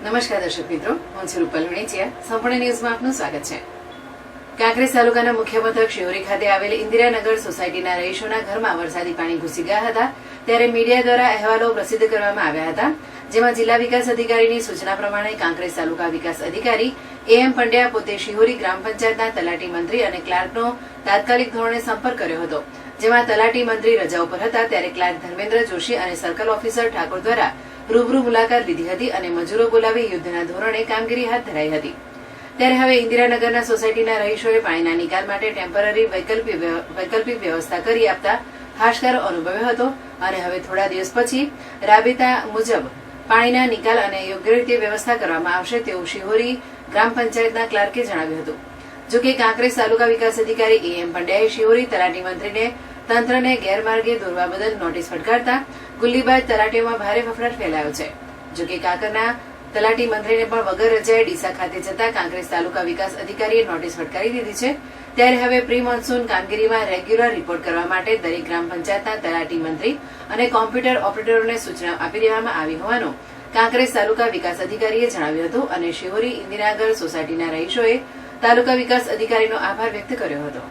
નમસ્કાર દર્શક મિત્રો, હું છું રૂપલ વણેચિયા. સંપૂર્ણ ન્યૂઝમાં આપનું સ્વાગત છે. કાંકરેજ તાલુકાના મુખ્ય મથક શિહોરી ખાતે આવેલ ઇન્દિરાનગર સોસાયટીના રહીશોના ઘરમાં વરસાદી પાણી ઘૂસી ગયા હતા. ત્યારે મીડિયા દ્વારા અહેવાલો પ્રસિદ્ધ કરવામાં આવ્યા હતા, જેમાં જિલ્લા વિકાસ અધિકારીની સૂચના પ્રમાણે કાંકરેજ તાલુકા વિકાસ અધિકારી એમ પંડ્યા પોતે શિહોરી ગ્રામ પંચાયતના તલાટી મંત્રી અને ક્લાર્કનો તાત્કાલિક ધોરણે સંપર્ક કર્યો હતો. જેમાં તલાટી મંત્રી રજા ઉપર હતા, ત્યારે ક્લાર્ક ધર્મેન્દ્ર જોશી અને સર્કલ ઓફિસર ઠાકોર દ્વારા રૂબરૂ મુલાકાત લીધી હતી અને મજૂરો બોલાવી યુદ્ધના ધોરણે કામગીરી હાથ ધરાઈ હતી. ત્યારે હવે ઇન્દિરાનગરના સોસાયટીના રહીશોએ પાણીના નિકાલ માટે ટેમ્પરરી વૈકલ્પિક વ્યવસ્થા કરી આપતા હાશકારો અનુભવ્યો હતો અને હવે થોડા દિવસ પછી રાબેતા મુજબ પાણીના નિકાલ અને યોગ્ય રીતે વ્યવસ્થા કરવામાં આવશે તેવું શિહોરી ગ્રામ પંચાયતના ક્લાર્કે જણાવ્યું હતું. જોકે કાંકરેજ તાલુકા વિકાસ અધિકારી એમ પંડ્યાએ શિહોરી તલાટી મંત્રીને તંત્રને ગેરમાર્ગે દોરવા બદલ નોટિસ ફટકારતા ગુલ્લીબાજ તલાટીઓમાં ભારે ફફડાટ ફેલાયો છે. જોકે કાંકરના તલાટી મંત્રીને પણ વગર રજાએ ડીસા ખાતે જતા કાંકરેજ તાલુકા વિકાસ અધિકારીએ નોટિસ ફટકારી દીધી છે. ત્યારે હવે પ્રી મોન્સૂન કામગીરીમાં રેગ્યુલર રિપોર્ટ કરવા માટે દરેક ગ્રામ પંચાયતના તલાટી મંત્રી અને કોમ્પ્યુટર ઓપરેટરોને સૂચના આપી દેવામાં આવી હોવાનું કાંકરેજ તાલુકા વિકાસ અધિકારીએ જણાવ્યું હતું અને શિહોરી ઇન્દિરાનગર સોસાયટીના રહીશોએ તાલુકા વિકાસ અધિકારીનો આભાર વ્યક્ત કર્યો હતો.